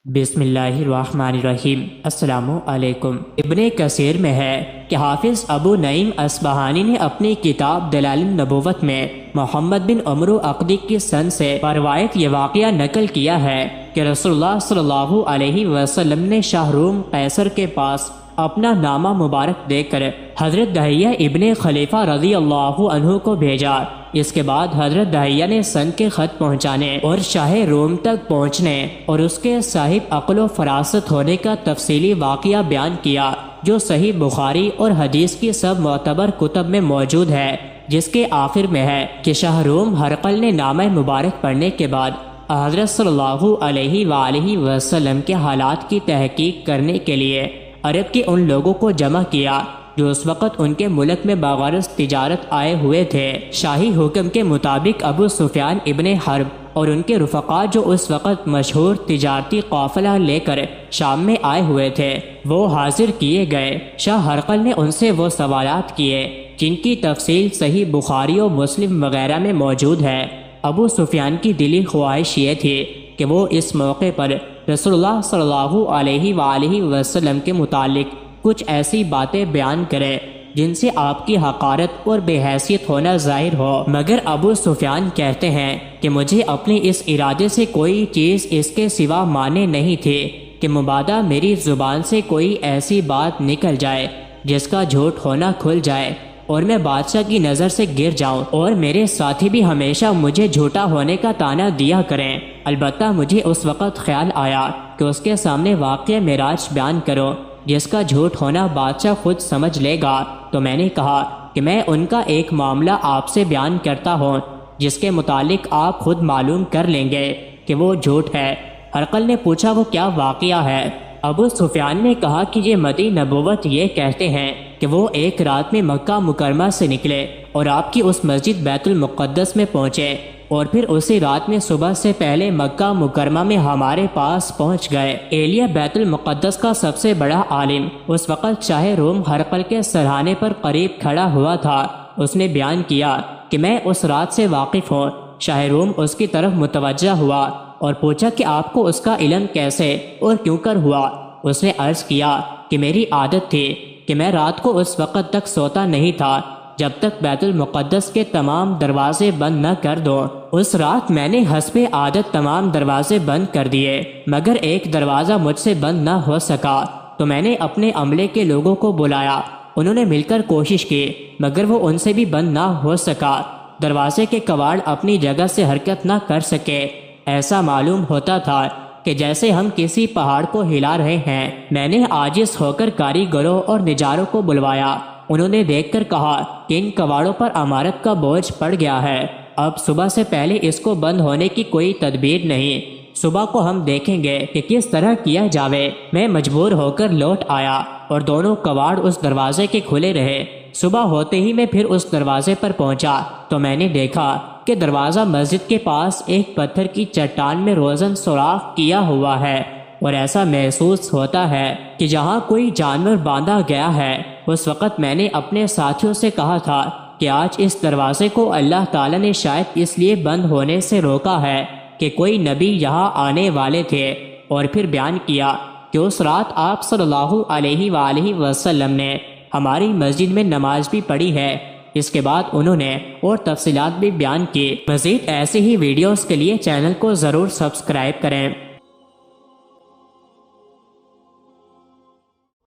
بسم اللہ الرحمن الرحیم۔ السلام علیکم۔ ابن کثیر میں ہے کہ حافظ ابو نعیم اصبہانی نے اپنی کتاب دلائل النبوت میں محمد بن عمرو عقدی کی سند سے روایت یہ واقعہ نقل کیا ہے کہ رسول اللہ صلی اللہ علیہ وسلم نے شاہ روم قیصر کے پاس اپنا نامہ مبارک دے کر حضرت دہیہ ابن خلیفہ رضی اللہ عنہ کو بھیجا۔ اس کے بعد حضرت دہیہ نے سند کے خط پہنچانے اور شاہ روم تک پہنچنے اور اس کے صاحب عقل و فراست ہونے کا تفصیلی واقعہ بیان کیا، جو صحیح بخاری اور حدیث کی سب معتبر کتب میں موجود ہے، جس کے آخر میں ہے کہ شاہ روم ہرقل نے نامہ مبارک پڑھنے کے بعد حضرت صلی اللہ علیہ وآلہ وسلم کے حالات کی تحقیق کرنے کے لیے عرب کے ان لوگوں کو جمع کیا جو اس وقت ان کے ملک میں باغرض تجارت آئے ہوئے تھے۔ شاہی حکم کے مطابق ابو سفیان ابن حرب اور ان کے رفقا جو اس وقت مشہور تجارتی قافلہ لے کر شام میں آئے ہوئے تھے، وہ حاضر کیے گئے۔ شاہ ہرقل نے ان سے وہ سوالات کیے جن کی تفصیل صحیح بخاری و مسلم وغیرہ میں موجود ہے۔ ابو سفیان کی دلی خواہش یہ تھی کہ وہ اس موقع پر رسول اللہ صلی اللہ علیہ وآلہ وسلم کے متعلق کچھ ایسی باتیں بیان کرے جن سے آپ کی حقارت اور بے حیثیت ہونا ظاہر ہو، مگر ابو سفیان کہتے ہیں کہ مجھے اپنے اس ارادے سے کوئی چیز اس کے سوا مانے نہیں تھی کہ مبادا میری زبان سے کوئی ایسی بات نکل جائے جس کا جھوٹ ہونا کھل جائے اور میں بادشاہ کی نظر سے گر جاؤں اور میرے ساتھی بھی ہمیشہ مجھے جھوٹا ہونے کا طعنہ دیا کریں۔ البتہ مجھے اس وقت خیال آیا کہ اس کے سامنے واقعہ معراج بیان کرو جس کا جھوٹ ہونا بادشاہ خود سمجھ لے گا، تو میں نے کہا کہ میں ان کا ایک معاملہ آپ سے بیان کرتا ہوں جس کے متعلق آپ خود معلوم کر لیں گے کہ وہ جھوٹ ہے۔ ہرقل نے پوچھا وہ کیا واقعہ ہے؟ ابو سفیان نے کہا کہ یہ مدی نبوت یہ کہتے ہیں کہ وہ ایک رات میں مکہ مکرمہ سے نکلے اور آپ کی اس مسجد بیت المقدس میں پہنچے اور پھر اسی رات میں صبح سے پہلے مکہ مکرمہ میں ہمارے پاس پہنچ گئے۔ ایلیہ بیت المقدس کا سب سے بڑا عالم اس وقت شاہ روم ہرقل کے سرہانے پر قریب کھڑا ہوا تھا۔ اس نے بیان کیا کہ میں اس رات سے واقف ہوں۔ شاہ روم اس کی طرف متوجہ ہوا اور پوچھا کہ آپ کو اس کا علم کیسے اور کیوں کر ہوا؟ اس نے عرض کیا کہ میری عادت تھی کہ میں رات کو اس وقت تک سوتا نہیں تھا جب تک بیت المقدس کے تمام دروازے بند نہ کر دو۔ اس رات میں نے حسب عادت تمام دروازے بند کر دیے، مگر ایک دروازہ مجھ سے بند نہ ہو سکا، تو میں نے اپنے عملے کے لوگوں کو بلایا۔ انہوں نے مل کر کوشش کی، مگر وہ ان سے بھی بند نہ ہو سکا۔ دروازے کے کواڑ اپنی جگہ سے حرکت نہ کر سکے۔ ایسا معلوم ہوتا تھا کہ جیسے ہم کسی پہاڑ کو ہلا رہے ہیں۔ میں نے عاجز ہو کر کاریگروں اور نجاروں کو بلوایا۔ انہوں نے دیکھ کر کہا کہ ان کواڑوں پر عمارت کا بوجھ پڑ گیا ہے، اب صبح سے پہلے اس کو بند ہونے کی کوئی تدبیر نہیں۔ صبح کو ہم دیکھیں گے کہ کس طرح کیا جاوے۔ میں مجبور ہو کر لوٹ آیا اور دونوں کواڑ اس دروازے کے کھلے رہے۔ صبح ہوتے ہی میں پھر اس دروازے پر پہنچا تو میں نے دیکھا کہ دروازہ مسجد کے پاس ایک پتھر کی چٹان میں روزن سوراخ کیا ہوا ہے، اور ایسا محسوس ہوتا ہے کہ جہاں کوئی جانور باندھا گیا ہے۔ اس وقت میں نے اپنے ساتھیوں سے کہا تھا کہ آج اس دروازے کو اللہ تعالیٰ نے شاید اس لیے بند ہونے سے روکا ہے کہ کوئی نبی یہاں آنے والے تھے، اور پھر بیان کیا کہ اس رات آپ صلی اللہ علیہ وآلہ وسلم نے ہماری مسجد میں نماز بھی پڑھی ہے۔ اس کے بعد انہوں نے اور تفصیلات بھی بیان کی۔ مزید ایسے ہی ویڈیوز کے لیے چینل کو ضرور سبسکرائب کریں۔